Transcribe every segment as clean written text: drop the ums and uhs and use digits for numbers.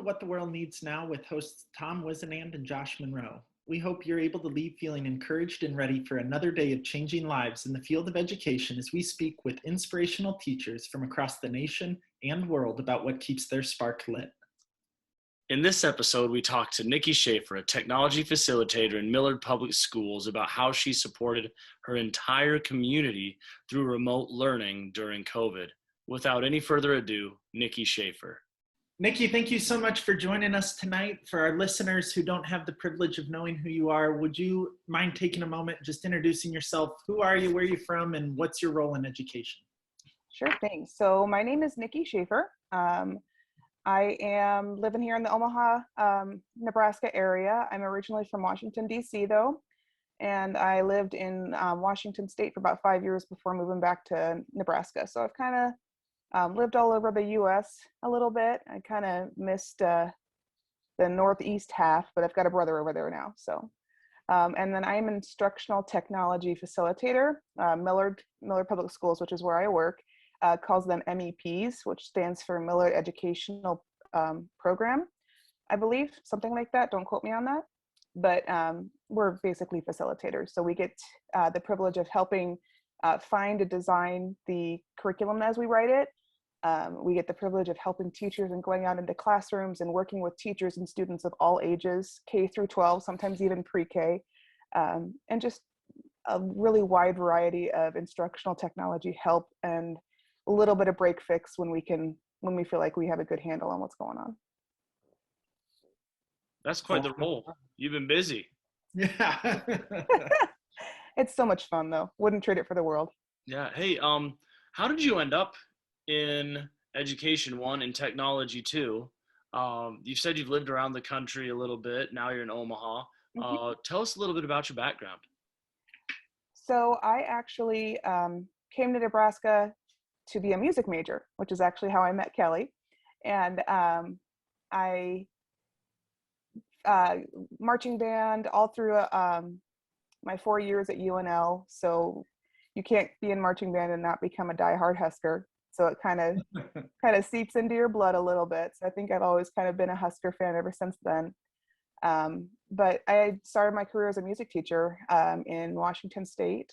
What the World Needs Now with hosts Tom Whisinnand and Josh Monroe. We hope you're able to leave feeling encouraged and ready for another day of changing lives in the field of education as we speak with inspirational teachers from across the nation and world about what keeps their spark lit. In this episode, we talked to Nikki Schafer, a technology facilitator in Millard Public Schools, about how she supported her entire community through remote learning during COVID. Without any further ado, Nikki Schafer. Nikki, thank you so much for joining us tonight. For our listeners who don't have the privilege of knowing who you are, would you mind taking a moment, just introducing yourself? Who are you, where are you from, and what's your role in education? Sure thing. So my name is Nikki Schafer. I am living here in the Omaha, Nebraska area. I'm originally from Washington, D.C. though, and I lived in Washington State for about 5 years before moving back to Nebraska. So I've kind of lived all over the U.S. a little bit. I kind of missed the northeast half, but I've got a brother over there now. So, and then I'm an instructional technology facilitator. Millard Public Schools, which is where I work, calls them MEPs, which stands for Millard Educational Program, I believe, something like that. Don't quote me on that. But we're basically facilitators. So we get the privilege of helping find and design the curriculum as we write it. We get the privilege of helping teachers and going out into classrooms and working with teachers and students of all ages, K through 12, sometimes even pre-K, and just a really wide variety of instructional technology help and a little bit of break fix when we feel like we have a good handle on what's going on. That's quite the role. You've been busy. Yeah. It's so much fun though. Wouldn't trade it for the world. Yeah. Hey, how did you end up in education, one, and technology, two? You've said you've lived around the country a little bit. Now you're in Omaha. Tell us a little bit about your background. So I actually came to Nebraska to be a music major, which is actually how I met Kelly. And I marching band all through my 4 years at UNL. So you can't be in marching band and not become a diehard Husker. So it kind of seeps into your blood a little bit. So I think I've always kind of been a Husker fan ever since then. But I started my career as a music teacher in Washington State,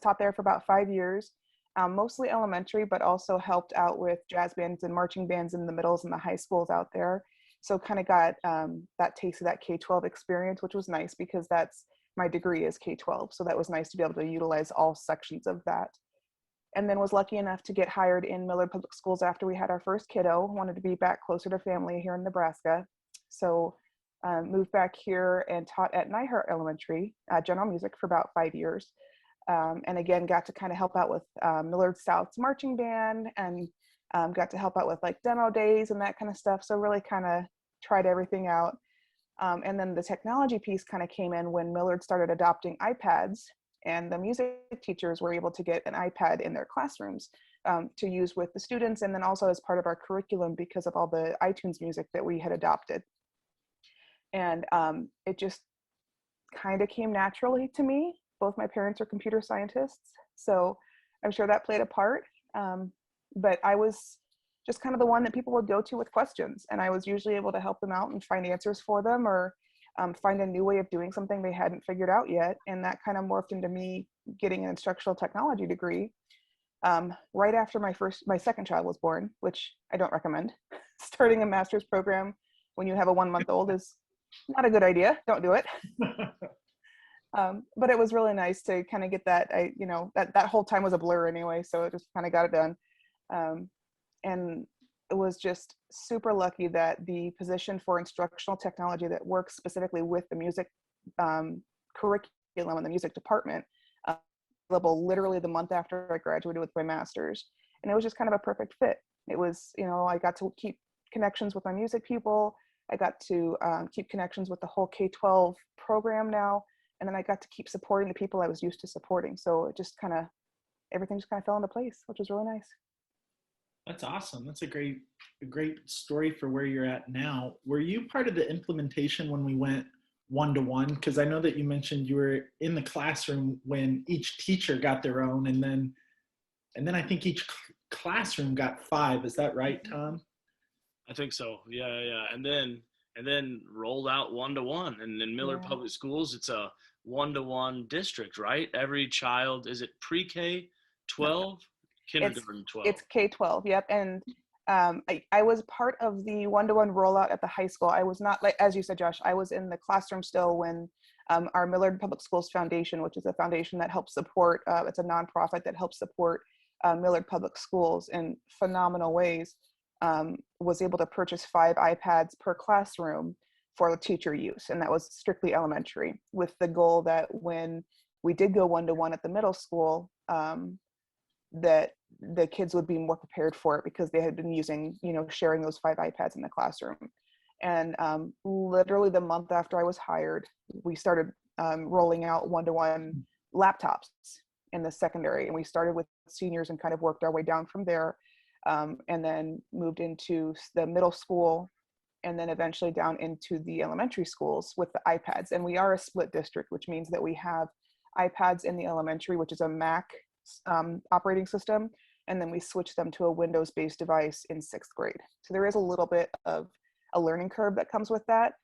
taught there for about 5 years, mostly elementary, but also helped out with jazz bands and marching bands in the middles and the high schools out there. So kind of got that taste of that K-12 experience, which was nice because that's my degree is K-12. So that was nice to be able to utilize all sections of that. And then was lucky enough to get hired in Millard Public Schools after we had our first kiddo. Wanted to be back closer to family here in Nebraska. So moved back here and taught at Nyhart Elementary, general music for about 5 years. And again, got to kind of help out with Millard South's marching band and got to help out with like demo days and that kind of stuff. So really kind of tried everything out. And then the technology piece kind of came in when Millard started adopting iPads, and the music teachers were able to get an iPad in their classrooms to use with the students, and then also as part of our curriculum because of all the iTunes music that we had adopted. And it just kind of came naturally to me. Both my parents are computer scientists, so I'm sure that played a part. But I was just kind of the one that people would go to with questions, and I was usually able to help them out and find answers for them, or find a new way of doing something they hadn't figured out yet. And that kind of morphed into me getting an instructional technology degree right after my second child was born, which I don't recommend. Starting a master's program when you have a 1 month old is not a good idea. Don't do it. But it was really nice to kind of get that. That whole time was a blur anyway, so it just kind of got it done. And it was just super lucky that the position for instructional technology that works specifically with the music curriculum in the music department available literally the month after I graduated with my master's. And it was just kind of a perfect fit. It was, I got to keep connections with my music people. I got to keep connections with the whole K-12 program now. And then I got to keep supporting the people I was used to supporting. So it just everything just kind of fell into place, which was really nice. That's awesome. That's a great story for where you're at now. Were you part of the implementation when we went one-to-one? Because I know that you mentioned you were in the classroom when each teacher got their own, and then I think each classroom got 5. Is that right, Tom? I think so. Yeah, yeah. And then rolled out 1-to-1. And in Millard Yeah. Public Schools, it's a 1-to-1 district, right? Every child, is it pre-K No, 12, it's kindergarten 12? it's K-12. Yep. And I was part of the one-to-one rollout at the high school. I was not, like as you said, Josh, I was in the classroom still when our Millard Public Schools Foundation, which is a foundation that helps support, it's a nonprofit that helps support Millard Public Schools in phenomenal ways, was able to purchase 5 iPads per classroom for the teacher use. And that was strictly elementary, with the goal that when we did go one-to-one at the middle school, that the kids would be more prepared for it because they had been using, sharing those 5 iPads in the classroom. And literally the month after I was hired, we started rolling out one-to-one laptops in the secondary. And we started with seniors and kind of worked our way down from there, and then moved into the middle school, and then eventually down into the elementary schools with the iPads. And we are a split district, which means that we have iPads in the elementary, which is a Mac operating system, and then we switch them to a Windows-based device in 6th grade. So there is a little bit of a learning curve that comes with that.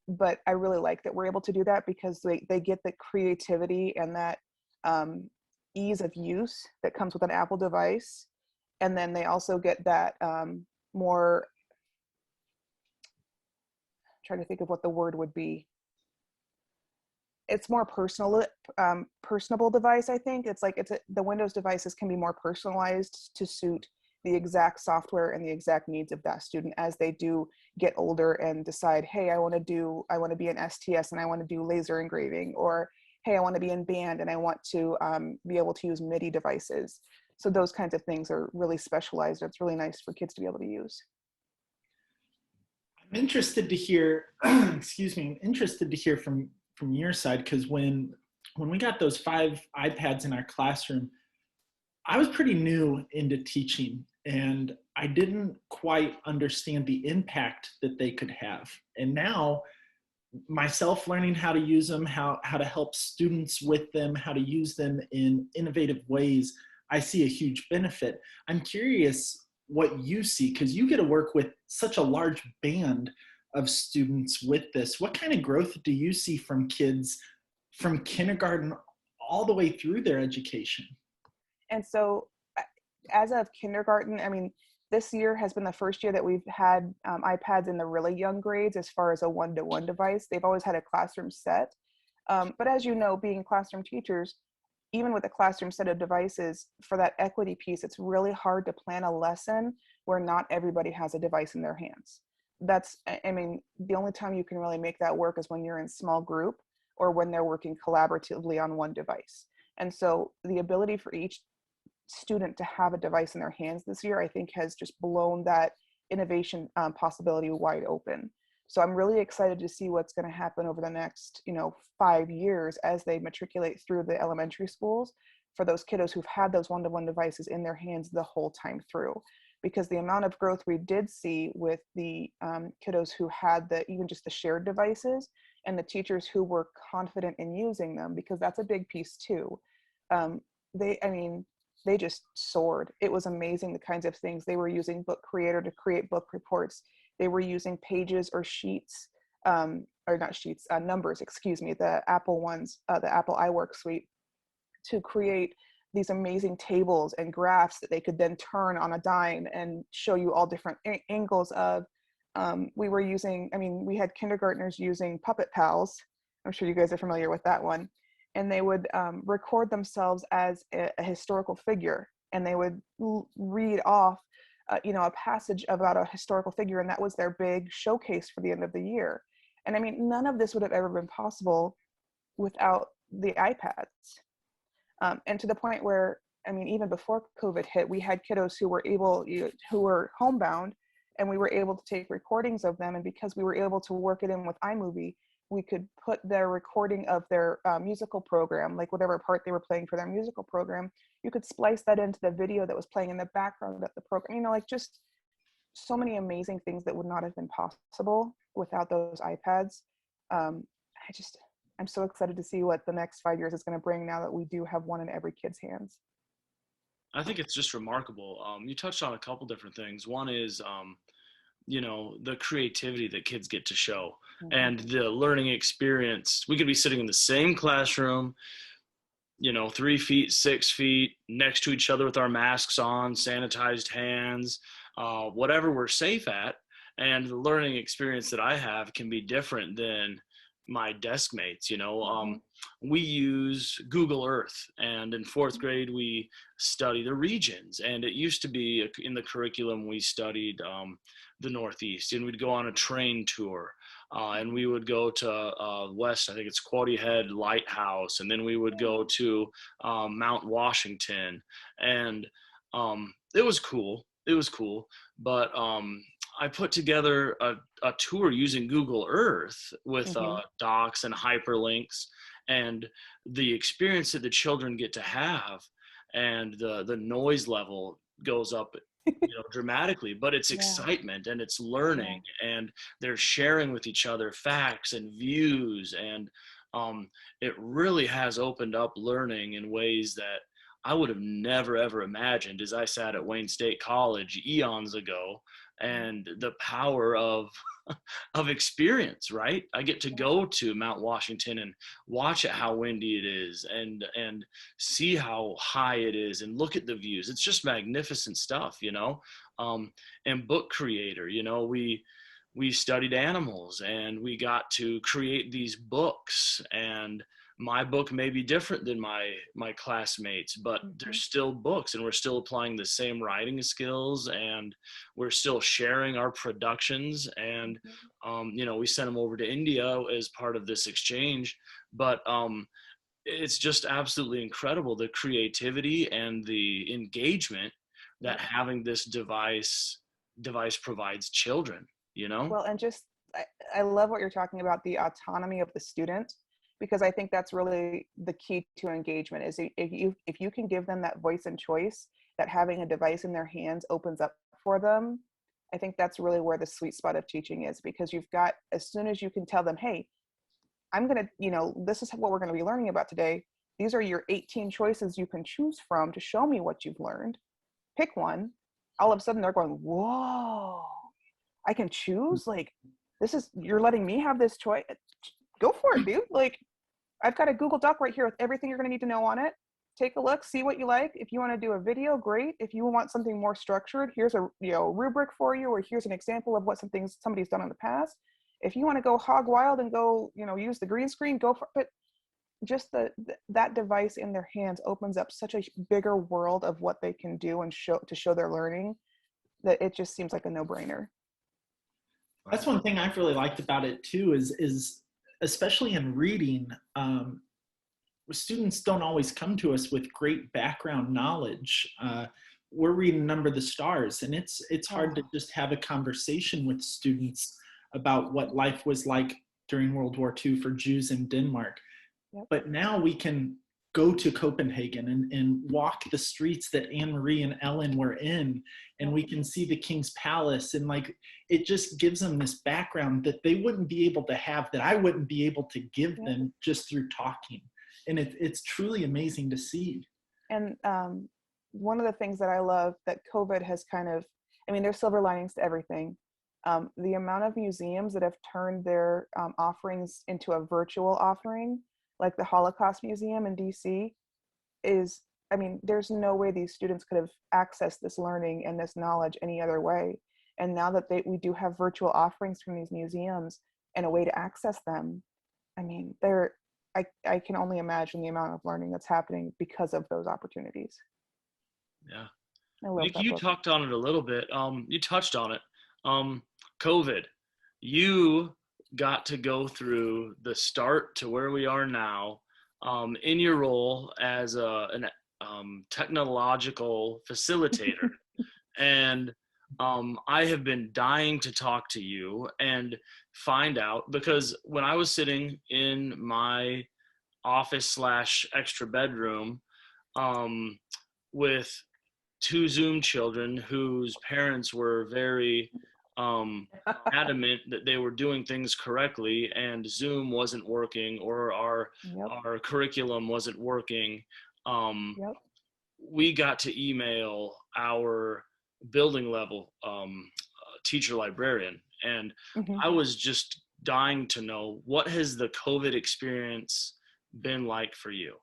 But I really like that we're able to do that because they get the creativity and that ease of use that comes with an Apple device. And then they also get that more, I'm trying to think of what the word would be. It's more personable device. I think the Windows devices can be more personalized to suit the exact software and the exact needs of that student as they do get older and decide, hey, I want to be an STS and I want to do laser engraving, or hey, I want to be in band and I want to be able to use MIDI devices. So those kinds of things are really specialized. It's really nice for kids to be able to use. I'm interested to hear, excuse me, I'm interested to hear from your side, because when we got those 5 iPads in our classroom, I was pretty new into teaching and I didn't quite understand the impact that they could have. And now myself learning how to use them, how to help students with them, how to use them in innovative ways, I see a huge benefit. I'm curious what you see, because you get to work with such a large band of students with this. What kind of growth do you see from kids from kindergarten all the way through their education? And so as of kindergarten, I mean, this year has been the first year that we've had iPads in the really young grades as far as a one-to-one device. They've always had a classroom set. But as you know, being classroom teachers, even with a classroom set of devices, for that equity piece, it's really hard to plan a lesson where not everybody has a device in their hands. I mean, the only time you can really make that work is when you're in small group or when they're working collaboratively on one device. And so the ability for each student to have a device in their hands this year, I think, has just blown that innovation possibility wide open. So I'm really excited to see what's going to happen over the next, 5 years as they matriculate through the elementary schools for those kiddos who've had those one-to-one devices in their hands the whole time through. Because the amount of growth we did see with the kiddos who had even just the shared devices, and the teachers who were confident in using them, because that's a big piece too. They just soared. It was amazing the kinds of things they were using Book Creator to create book reports. They were using Pages or Sheets, or not Sheets, Numbers, excuse me, the Apple ones, the Apple iWork suite, to create these amazing tables and graphs that they could then turn on a dime and show you all different angles of. We had kindergartners using Puppet Pals. I'm sure you guys are familiar with that one. And they would record themselves as a historical figure, and they would read off, a passage about a historical figure, and that was their big showcase for the end of the year. And I mean, none of this would have ever been possible without the iPads. And to the point where, even before COVID hit, we had kiddos who were homebound, and we were able to take recordings of them. And because we were able to work it in with iMovie, we could put their recording of their musical program, like whatever part they were playing for their musical program, you could splice that into the video that was playing in the background of the program. Just so many amazing things that would not have been possible without those iPads. I'm so excited to see what the next 5 years is going to bring now that we do have one in every kid's hands. I think it's just remarkable. You touched on a couple different things. One is the creativity that kids get to show Mhm. and the learning experience. We could be sitting in the same classroom, 3 feet, 6 feet next to each other with our masks on, sanitized hands, whatever we're safe at. And the learning experience that I have can be different than my desk mates. We use Google Earth, and in fourth grade, we study the regions. And it used to be in the curriculum, we studied the Northeast, and we'd go on a train tour. And we would go to west, I think it's Quoddy Head Lighthouse, and then we would go to Mount Washington, and it was cool. It was cool, but I put together a tour using Google Earth with docs and hyperlinks, and the experience that the children get to have, and the noise level goes up dramatically, but it's excitement and it's learning, and they're sharing with each other facts and views, and it really has opened up learning in ways that I would have never ever imagined as I sat at Wayne State College eons ago. And the power of experience, right? I get to go to Mount Washington and watch it how windy it is, and see how high it is, and look at the views. It's just magnificent stuff, and book creator, we studied animals, and we got to create these books, and my book may be different than my classmates, but they're still books, and we're still applying the same writing skills, and we're still sharing our productions, and we sent them over to India as part of this exchange. But it's just absolutely incredible, the creativity and the engagement that having this device provides children. Well, and just I love what you're talking about, the autonomy of the student, because I think that's really the key to engagement. Is if you can give them that voice and choice that having a device in their hands opens up for them, I think that's really where the sweet spot of teaching is, because you've got, as soon as you can tell them, hey, I'm going to, this is what we're going to be learning about today. These are your 18 choices you can choose from to show me what you've learned. Pick one. All of a sudden they're going, whoa, I can choose? Like, you're letting me have this choice. Go for it, dude. Like, I've got a Google Doc right here with everything you're going to need to know on it. Take a look, see what you like. If you want to do a video, great. If you want something more structured, here's a rubric for you, or here's an example of what somebody's done in the past. If you want to go hog wild and go, use the green screen, go for it. But just that device in their hands opens up such a bigger world of what they can do and show their learning, that it just seems like a no-brainer. That's one thing I've really liked about it too, is especially in reading, students don't always come to us with great background knowledge. We're reading Number the Stars, and it's hard to just have a conversation with students about what life was like during World War II for Jews in Denmark. Yep. But now we can go to Copenhagen and walk the streets that Anne-Marie and Ellen were in, and we can see the King's Palace, and it just gives them this background that they wouldn't be able to have, that I wouldn't be able to give them just through talking. And it's truly amazing to see. And one of the things that I love that COVID has there's silver linings to everything. The amount of museums that have turned their offerings into a virtual offering, like the Holocaust Museum in DC, there's no way these students could have accessed this learning and this knowledge any other way. And now that we do have virtual offerings from these museums and a way to access them, I can only imagine the amount of learning that's happening because of those opportunities. Yeah. Nikki, you talked on it a little bit. You touched on it. COVID, you got to go through the start to where we are now in your role as a technological facilitator. And I have been dying to talk to you and find out, because when I was sitting in my office / extra bedroom with 2 Zoom children whose parents were very adamant that they were doing things correctly, and Zoom wasn't working, or our curriculum wasn't working, we got to email our building level teacher librarian, and Mhm. I was just dying to know, what has the COVID experience been like for you?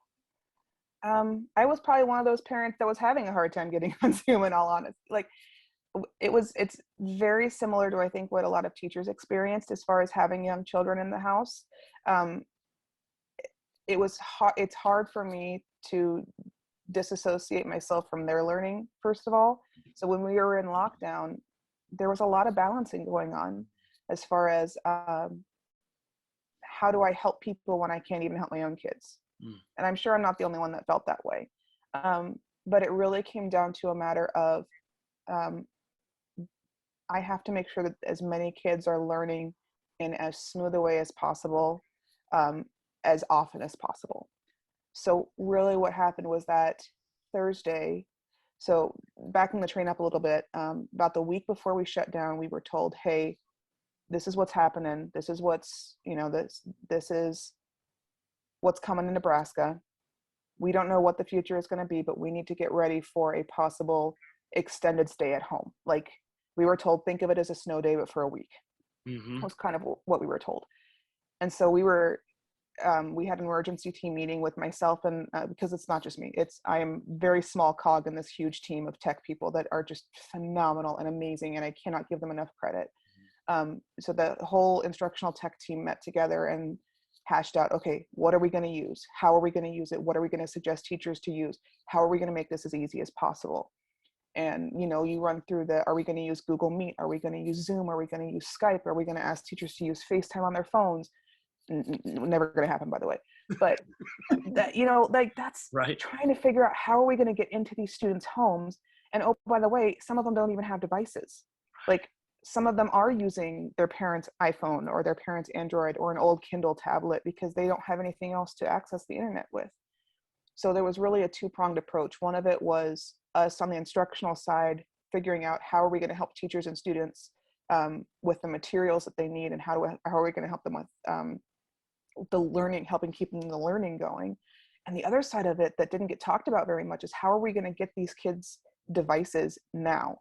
I was probably one of those parents that was having a hard time getting on Zoom, in all honesty. Like, it's very similar to, I think, what a lot of teachers experienced as far as having young children in the house. Um, it's hard for me to disassociate myself from their learning, first of all. So when we were in lockdown, there was a lot of balancing going on as far as how do I help people when I can't even help my own kids? And I'm sure I'm not the only one that felt that way. But it really came down to a matter of I have to make sure that as many kids are learning in as smooth a way as possible, as often as possible. So really what happened was that Thursday, so backing the train up a little bit, about the week before we shut down, we were told, hey, this is what's happening. This is what's, this is what's coming in Nebraska. We don't know what the future is going to be, but we need to get ready for a possible extended stay at home. Like, we were told, think of it as a snow day, but for a week. Mm-hmm. Was kind of what we were told. And so we had an emergency team meeting with myself, and because it's not just me, I am very small cog in this huge team of tech people that are just phenomenal and amazing, and I cannot give them enough credit. So the whole instructional tech team met together and hashed out, okay, what are we going to use? How are we going to use it? What are we going to suggest teachers to use? How are we going to make this as easy as possible? And, you run through are we going to use Google Meet? Are we going to use Zoom? Are we going to use Skype? Are we going to ask teachers to use FaceTime on their phones? Never going to happen, by the way. But that, that's Right. Trying to figure out how are we going to get into these students' homes. And oh, by the way, some of them don't even have devices. Like, some of them are using their parents' iPhone or their parents' Android or an old Kindle tablet because they don't have anything else to access the internet with. So there was really a two-pronged approach. One of it was us on the instructional side, figuring out how are we going to help teachers and students with the materials that they need, and how are we going to help them with the learning, helping keeping the learning going. And the other side of it that didn't get talked about very much is how are we going to get these kids devices now?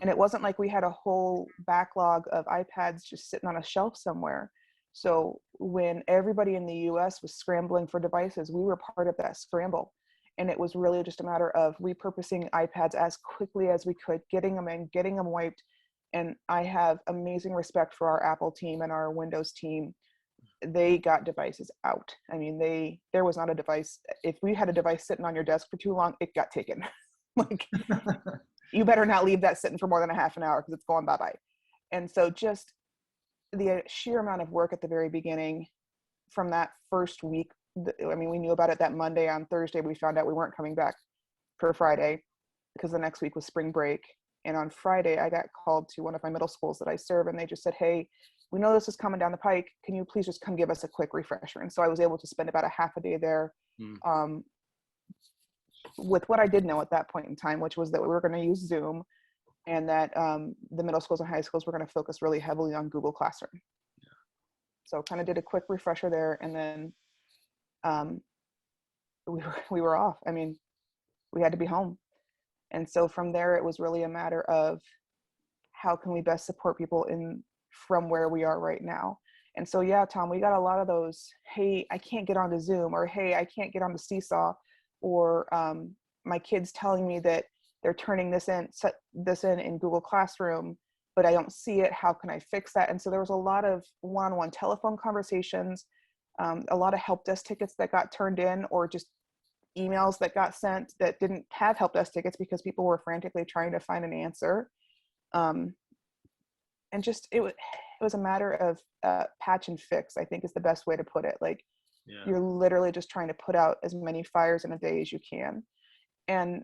And it wasn't like we had a whole backlog of iPads just sitting on a shelf somewhere. So when everybody in the US was scrambling for devices, we were part of that scramble. And it was really just a matter of repurposing iPads as quickly as we could, getting them in, getting them wiped. And I have amazing respect for our Apple team and our Windows team. They got devices out. I mean, there was not a device. If we had a device sitting on your desk for too long, it got taken. Like, you better not leave that sitting for more than a half an hour because it's going bye-bye. And so just the sheer amount of work at the very beginning from that first week, I mean, we knew about it that Monday. On Thursday, we found out we weren't coming back for Friday because the next week was spring break. And on Friday, I got called to one of my middle schools that I serve, and they just said, hey, we know this is coming down the pike. Can you please just come give us a quick refresher? And so I was able to spend about a half a day there with what I did know at that point in time, which was that we were going to use Zoom, and that the middle schools and high schools were going to focus really heavily on Google Classroom. Yeah. So kind of did a quick refresher there, and then we were off. I mean, we had to be home. And so from there, it was really a matter of how can we best support people from where we are right now. And so, yeah, Tom, we got a lot of those, hey, I can't get onto Zoom, or hey, I can't get onto Seesaw, or my kids telling me that they're turning this in Google Classroom, but I don't see it. How can I fix that? And so there was a lot of one-on-one telephone conversations, a lot of help desk tickets that got turned in, or just emails that got sent that didn't have help desk tickets because people were frantically trying to find an answer. And just, it was a matter of patch and fix, I think is the best way to put it. Like, yeah. You're literally just trying to put out as many fires in a day as you can. And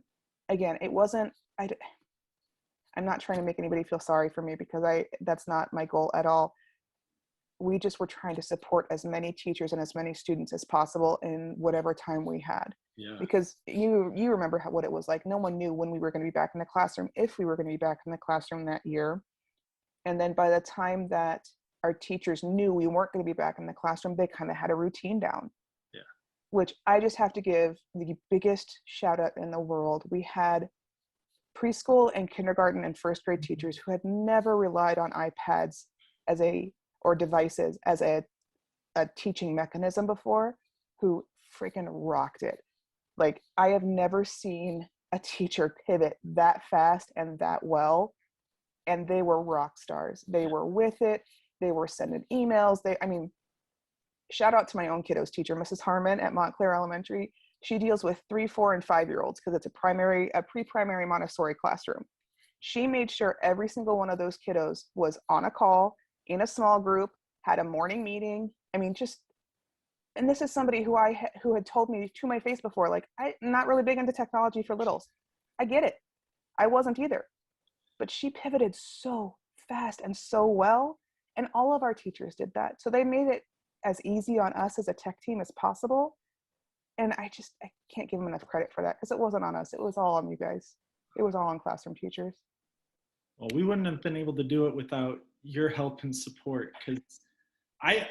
again, it wasn't, I'm not trying to make anybody feel sorry for me, because that's not my goal at all. We just were trying to support as many teachers and as many students as possible in whatever time we had. Yeah. Because you remember what it was like. No one knew when we were going to be back in the classroom, if we were going to be back in the classroom that year. And then by the time that our teachers knew we weren't going to be back in the classroom, they kind of had a routine down. Yeah. Which I just have to give the biggest shout out in the world. We had preschool and kindergarten and first grade teachers who had never relied on iPads or devices as a teaching mechanism before, who freaking rocked it. Like, I have never seen a teacher pivot that fast and that well. And they were rock stars. They were with it. They were sending emails. Shout out to my own kiddos teacher, Mrs. Harmon at Montclair Elementary. She deals with 3, 4, and 5-year-olds because it's a pre-primary Montessori classroom. She made sure every single one of those kiddos was on a call, in a small group, had a morning meeting. And this is somebody who had told me to my face before, like, I'm not really big into technology for littles. I get it. I wasn't either. But she pivoted so fast and so well. And all of our teachers did that. So they made it as easy on us as a tech team as possible. And I can't give them enough credit for that, because it wasn't on us. It was all on you guys. It was all on classroom teachers. Well, we wouldn't have been able to do it without your help and support, because I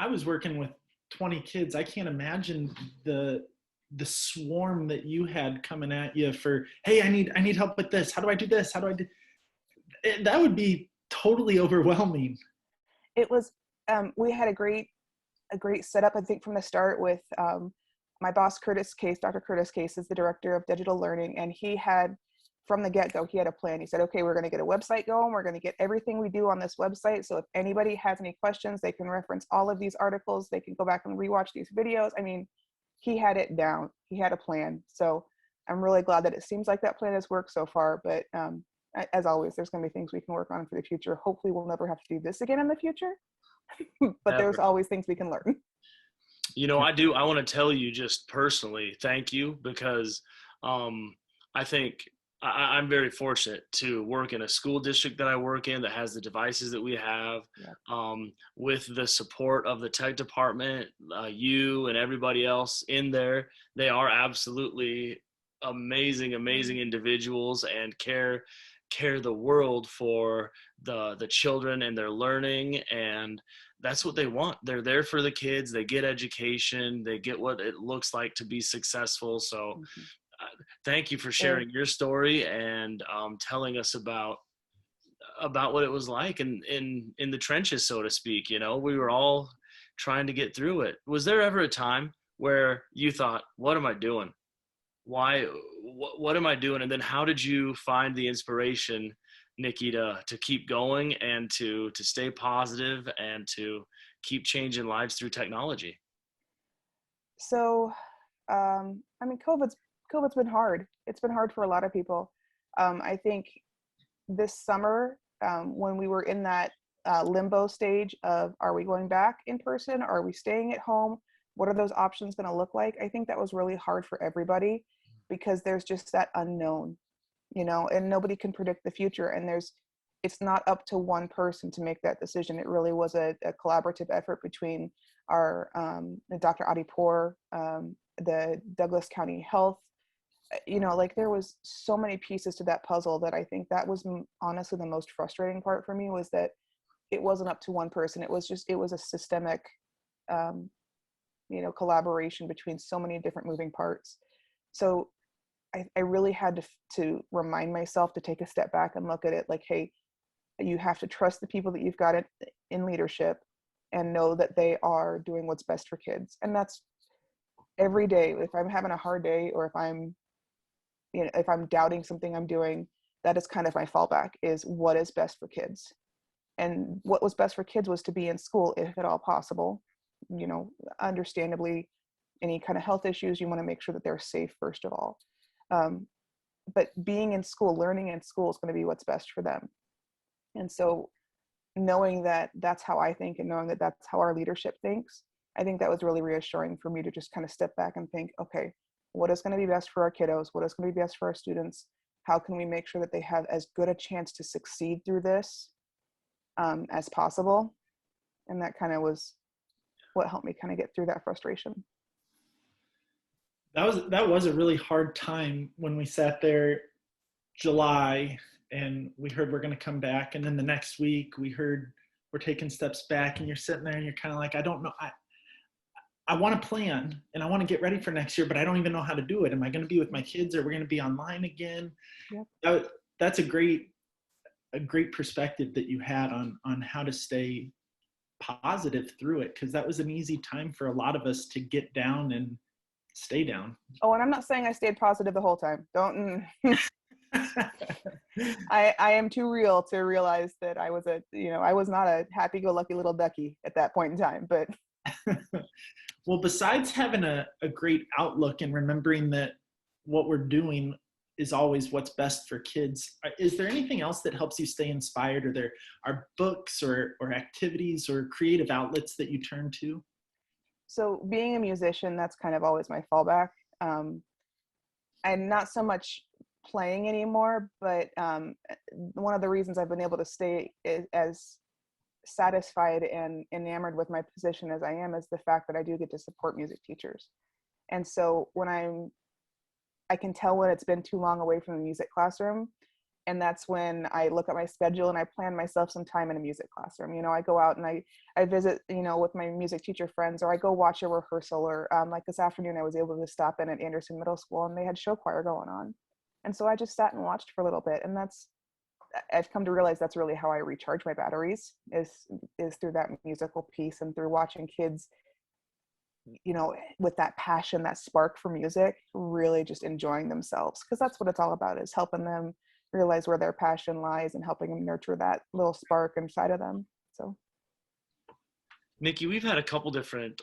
was working with 20 kids. I can't imagine the swarm that you had coming at you for, hey, I need help with this. How do I do this? How do I do? That would be totally overwhelming. It was, we had a great setup, I think, from the start with my boss, Curtis Case. Dr. Curtis Case is the director of digital learning. And he had, from the get-go, he had a plan. He said, okay, we're going to get a website going. We're going to get everything we do on this website. So if anybody has any questions, they can reference all of these articles. They can go back and rewatch these videos. I mean, he had it down. He had a plan. So I'm really glad that it seems like that plan has worked so far. But as always, there's going to be things we can work on for the future. Hopefully we'll never have to do this again in the future. But there's always things we can learn. I want to tell you just personally, thank you, because I think I'm very fortunate to work in a school district that I work in that has the devices that we have, with the support of the tech department, you and everybody else in there. They are absolutely amazing individuals and care the world for the children and their learning. And that's what they want. They're there for the kids. They get education. They get what it looks like to be successful. So thank you for sharing your story and telling us about what it was like in the trenches, so to speak. We were all trying to get through it. Was there ever a time where you thought, what am I doing? Why, what am I doing? And then how did you find the inspiration, Nikki, to keep going and to stay positive and to keep changing lives through technology? So, COVID's been hard. It's been hard for a lot of people. I think this summer, when we were in that limbo stage of, are we going back in person? Or are we staying at home? What are those options going to look like? I think that was really hard for everybody, because there's just that unknown, and nobody can predict the future. And it's not up to one person to make that decision. It really was a collaborative effort between our Dr. Adipur, the Douglas County Health. There was so many pieces to that puzzle that I think that was honestly the most frustrating part for me, was that it wasn't up to one person. It was a systemic, collaboration between so many different moving parts. So I really had to remind myself to take a step back and look at it like, hey, you have to trust the people that you've got in leadership and know that they are doing what's best for kids. And that's every day. If I'm having a hard day, or if I'm doubting something I'm doing, that is kind of my fallback, is what is best for kids. And what was best for kids was to be in school, if at all possible. Understandably, any kind of health issues, you want to make sure that they're safe first of all. But being in school, learning in school is going to be what's best for them. And so knowing that that's how I think, and knowing that that's how our leadership thinks, I think that was really reassuring for me to just kind of step back and think, okay, what is going to be best for our kiddos? What is going to be best for our students? How can we make sure that they have as good a chance to succeed through this as possible? And that kind of was what helped me kind of get through that frustration. That was a really hard time when we sat there July and we heard we're going to come back, and then the next week we heard we're taking steps back, and you're sitting there and you're kind of like, I don't know. I want to plan and I want to get ready for next year, but I don't even know how to do it. Am I going to be with my kids, or we're going to be online again? Yep. That's a great perspective that you had on how to stay positive through it, because that was an easy time for a lot of us to get down and stay down. Oh, and I'm not saying I stayed positive the whole time. Don't. I am too real to realize that I was I was not a happy-go-lucky little ducky at that point in time. But well, besides having a great outlook and remembering that what we're doing is always what's best for kids, is there anything else that helps you stay inspired? Or there are books or activities or creative outlets that you turn to? So being a musician, that's kind of always my fallback. I'm not so much playing anymore, but one of the reasons I've been able to stay as satisfied and enamored with my position as I am is the fact that I do get to support music teachers. And so when I can tell when it's been too long away from the music classroom, and that's when I look at my schedule and I plan myself some time in a music classroom. I go out and I visit, with my music teacher friends, or I go watch a rehearsal, or like this afternoon I was able to stop in at Anderson Middle School and they had show choir going on. And so I just sat and watched for a little bit, and I've come to realize that's really how I recharge my batteries is through that musical piece and through watching kids, with that passion, that spark for music, really just enjoying themselves. Because that's what it's all about, is helping them realize where their passion lies and helping them nurture that little spark inside of them. So, Nikki, we've had a couple different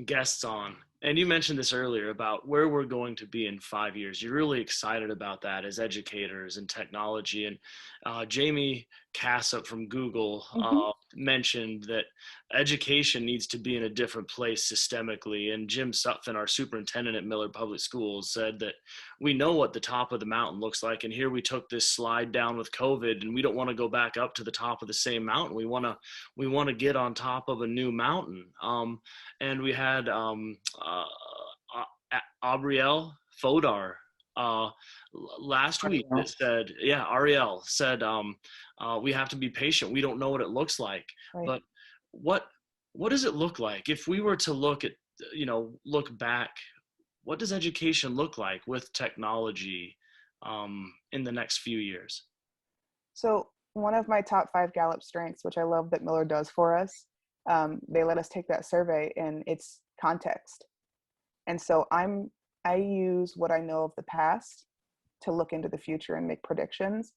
guests on, and you mentioned this earlier about where we're going to be in 5 years. You're really excited about that as educators and technology. And Jamie Cassup from Google mentioned that education needs to be in a different place systemically. And Jim Sutphin, our superintendent at Millard Public Schools, said that we know what the top of the mountain looks like. And here we took this slide down with COVID, and we don't want to go back up to the top of the same mountain. We want to get on top of a new mountain. And we had Abrielle Fodar last week that said, Ariel said, we have to be patient. We don't know what it looks like. Right. But what does it look like? If we were to look back, what does education look like with technology in the next few years? So one of my top 5 Gallup strengths, which I love that Millard does for us, they let us take that survey, and it's context. And so I use what I know of the past to look into the future and make predictions.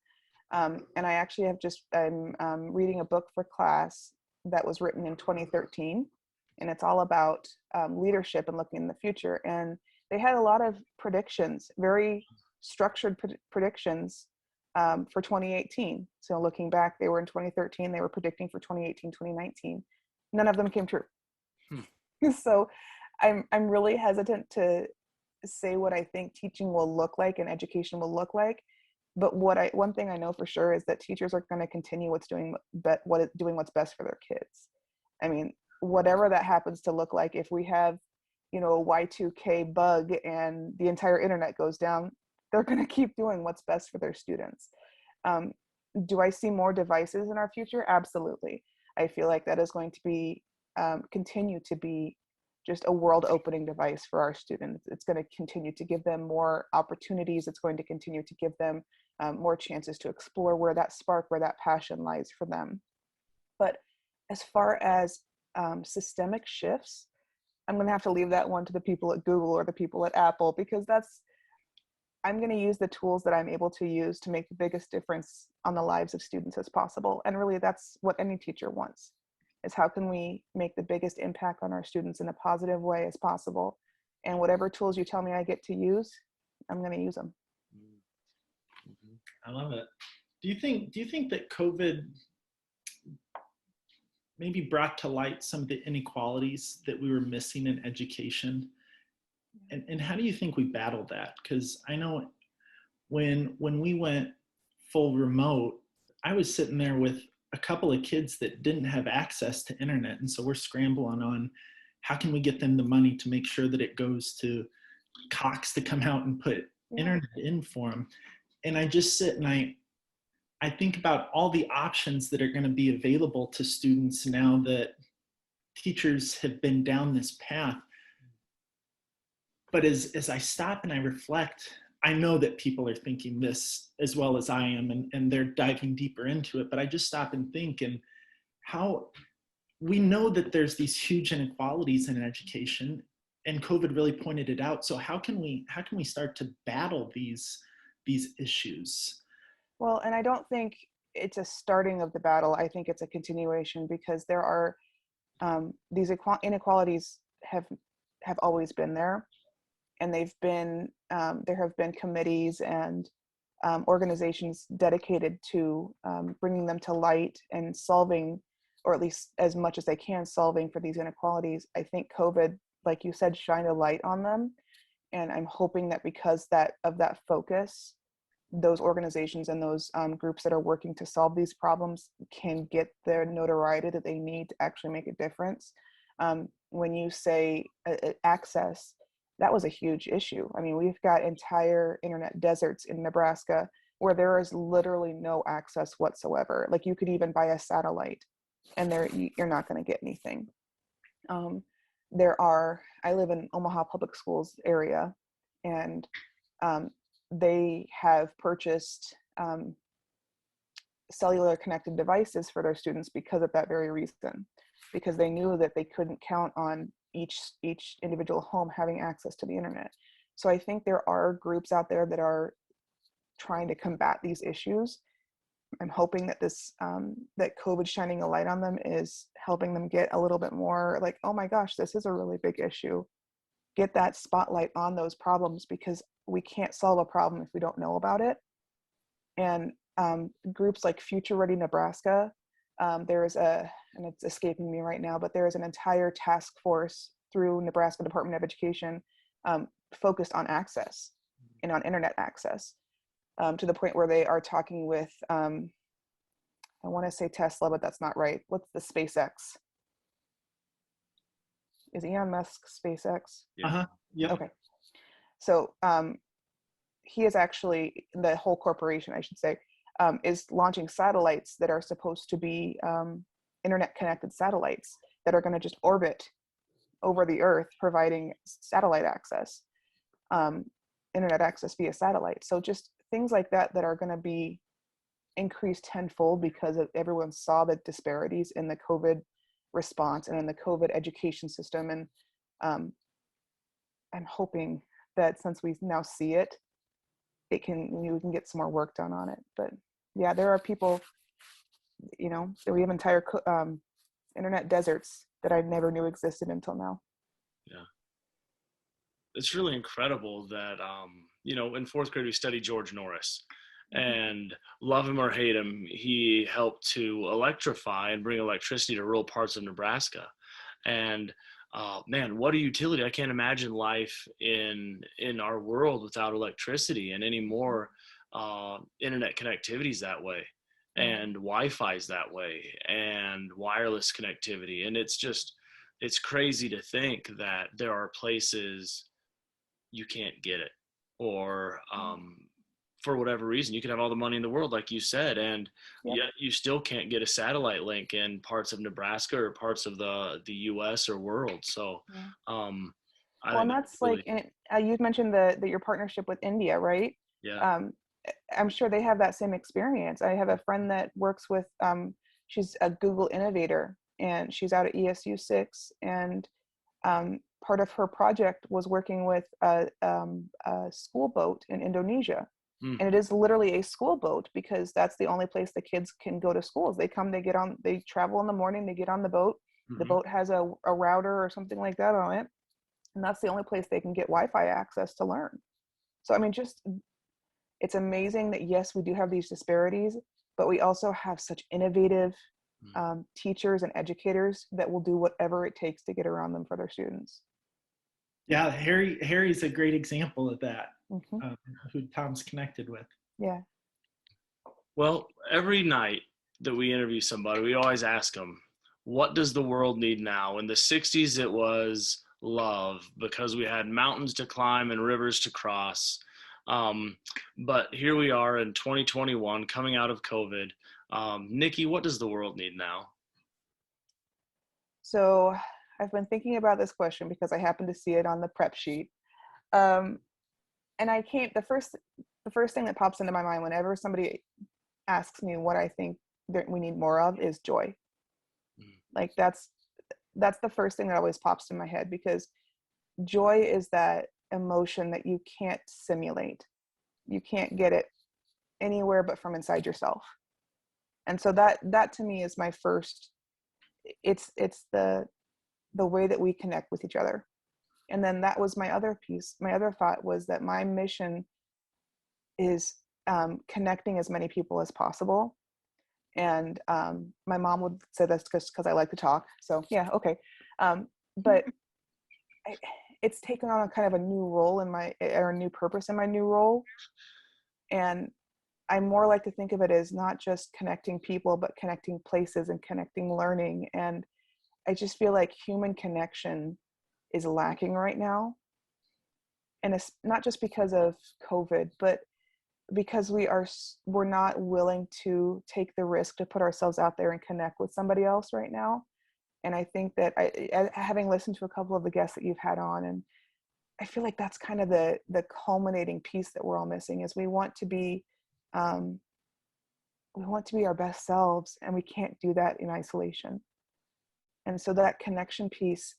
And I actually I'm reading a book for class that was written in 2013, and it's all about leadership and looking in the future. And they had a lot of predictions, very structured predictions for 2018. So looking back, they were in 2013, they were predicting for 2018, 2019. None of them came true. So I'm really hesitant to say what I think teaching will look like and education will look like. But one thing I know for sure is that teachers are going to continue doing what's best for their kids. I mean, whatever that happens to look like, if we have, a Y2K bug and the entire internet goes down, they're going to keep doing what's best for their students. Do I see more devices in our future? Absolutely. I feel like that is going to be continue to be just a world-opening device for our students. It's going to continue to give them more opportunities. It's going to continue to give them more chances to explore where that spark, where that passion lies for them. But as far as systemic shifts, I'm going to have to leave that one to the people at Google or the people at Apple, because I'm going to use the tools that I'm able to use to make the biggest difference on the lives of students as possible. And really, that's what any teacher wants, is how can we make the biggest impact on our students in a positive way as possible. And whatever tools you tell me I get to use, I'm going to use them. I love it. Do you think that COVID maybe brought to light some of the inequalities that we were missing in education? And how do you think we battled that? Because I know when we went full remote, I was sitting there with a couple of kids that didn't have access to internet. And so we're scrambling on how can we get them the money to make sure that it goes to Cox to come out and put internet in for them. And I just sit and I think about all the options that are going to be available to students now that teachers have been down this path. But as I stop and I reflect, I know that people are thinking this as well as I am, and they're diving deeper into it. But I just stop and think, and how we know that there's these huge inequalities in education, and COVID really pointed it out. So how can we start to battle these issues? Well, and I don't think it's a starting of the battle. I think it's a continuation, because there are these inequalities have always been there, and they've been there have been committees and organizations dedicated to bringing them to light and solving, or at least as much as they can, solving for these inequalities. I think COVID, like you said, shined a light on them, and I'm hoping that because of that focus, those organizations and those groups that are working to solve these problems can get their notoriety that they need to actually make a difference. When you say access, that was a huge issue. I mean, we've got entire internet deserts in Nebraska where there is literally no access whatsoever. Like, you could even buy a satellite and you're not going to get anything. I live in Omaha Public Schools area, and they have purchased cellular connected devices for their students because of that very reason, because they knew that they couldn't count on each individual home having access to the internet. So I think there are groups out there that are trying to combat these issues. I'm hoping that that COVID shining a light on them is helping them get a little bit more like, oh my gosh, this is a really big issue. Get that spotlight on those problems, because we can't solve a problem if we don't know about it. And groups like Future Ready Nebraska, and it's escaping me right now, but there is an entire task force through Nebraska Department of Education focused on access and on internet access, to the point where they are talking with, I want to say Tesla, but that's not right. What's the SpaceX? Is Elon Musk SpaceX? Uh-huh. Yeah. Okay. So he is actually, the whole corporation, I should say, is launching satellites that are supposed to be internet connected satellites that are going to just orbit over the earth, providing satellite access, internet access via satellite. So just things like that are going to be increased tenfold because everyone saw the disparities in the COVID response and in the COVID education system. And I'm hoping that since we now see it, we can get some more work done on it. But yeah, there are people, we have entire internet deserts that I never knew existed until now. Yeah. It's really incredible that, in fourth grade, we studied George Norris. And love him or hate him, he helped to electrify and bring electricity to rural parts of Nebraska. And man, what a utility. I can't imagine life in our world without electricity and any more internet connectivities that way, and Wi-Fi's that way, and wireless connectivity. And it's crazy to think that there are places you can't get it, or for whatever reason. You can have all the money in the world, like you said, and yet you still can't get a satellite link in parts of Nebraska or parts of the US or world. So and that's really, like, you've mentioned that your partnership with India, right? Yeah. I'm sure they have that same experience. I have a friend that works with she's a Google innovator, and she's out at ESU 6, and part of her project was working with a school boat in Indonesia. And it is literally a school boat, because that's the only place the kids can go to schools. They travel in the morning, they get on the boat. The boat has a router or something like that on it. And that's the only place they can get Wi-Fi access to learn. So, I mean, it's amazing that, yes, we do have these disparities, but we also have such innovative teachers and educators that will do whatever it takes to get around them for their students. Yeah, Harry's a great example of that, who Tom's connected with. Yeah. Well, every night that we interview somebody, we always ask them, what does the world need now? In the 60s, it was love, because we had mountains to climb and rivers to cross. But here we are in 2021, coming out of COVID. Nikki, what does the world need now? So I've been thinking about this question because I happened to see it on the prep sheet. Um, and the first thing that pops into my mind whenever somebody asks me what I think that we need more of is joy. Like that's the first thing that always pops in my head, because joy is that emotion that you can't simulate. You can't get it anywhere but from inside yourself. And so that to me is my first, it's the way that we connect with each other. And then that was my other piece. My other thought was that my mission is connecting as many people as possible. And my mom would say that's just because I like to talk. So yeah, okay. But it's taken on a kind of a new role or a new purpose in my new role. And I more like to think of it as not just connecting people, but connecting places and connecting learning. And I just feel like human connection is lacking right now. And it's not just because of COVID, but because we're not willing to take the risk to put ourselves out there and connect with somebody else right now. And I think that having listened to a couple of the guests that you've had on, and I feel like that's kind of the culminating piece that we're all missing, is we want to be our best selves, and we can't do that in isolation. And so that connection piece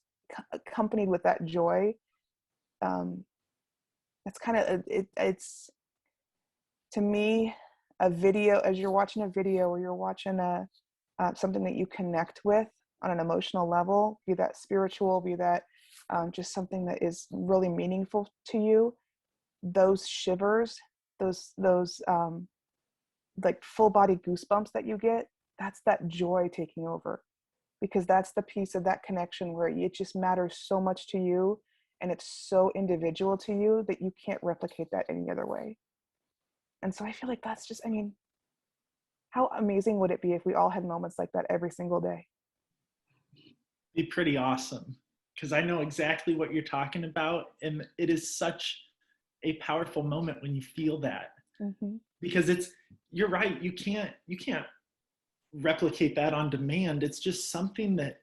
accompanied with that joy, that's kind of it's to me a video. As you're watching a video or you're watching something that you connect with on an emotional level, be that spiritual, be that just something that is really meaningful to you, those shivers, those like full body goosebumps that you get, that's that joy taking over, because that's the piece of that connection where it just matters so much to you, and it's so individual to you that you can't replicate that any other way. And so I feel like that's just, I mean, how amazing would it be if we all had moments like that every single day? Be pretty awesome, because I know exactly what you're talking about, and it is such a powerful moment when you feel that. Mm-hmm. Because you're right, you can't replicate that on demand. It's just something that,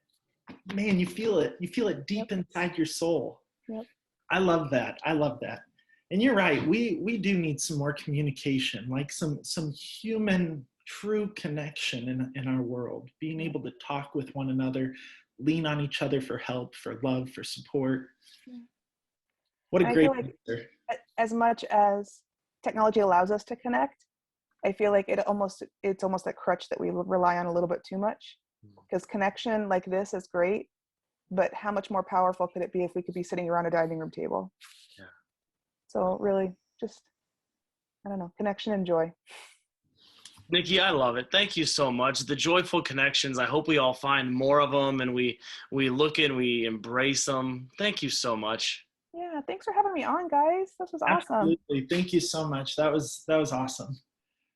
man, you feel it deep inside your soul. Yep. I love that. And you're right, we do need some more communication, like some human true connection in our world, being able to talk with one another, lean on each other for help, for love, for support. What a great answer. As much as technology allows us to connect, I feel like it's almost a crutch that we rely on a little bit too much, because connection like this is great, but how much more powerful could it be if we could be sitting around a dining room table? Yeah. So really just, I don't know, connection and joy. Nikki, I love it. Thank you so much. The joyful connections, I hope we all find more of them, and we look and we embrace them. Thank you so much. Yeah, thanks for having me on, guys. This was awesome. Absolutely. Thank you so much. That was awesome.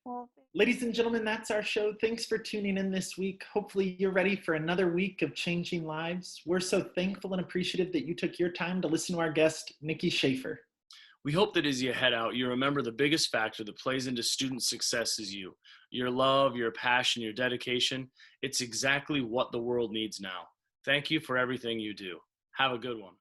Well, ladies and gentlemen, that's our show. Thanks for tuning in this week. Hopefully you're ready for another week of changing lives. We're so thankful and appreciative that you took your time to listen to our guest, Nikki Schafer. We hope that as you head out, you remember the biggest factor that plays into student success is you. Your love, your passion, your dedication. It's exactly what the world needs now. Thank you for everything you do. Have a good one.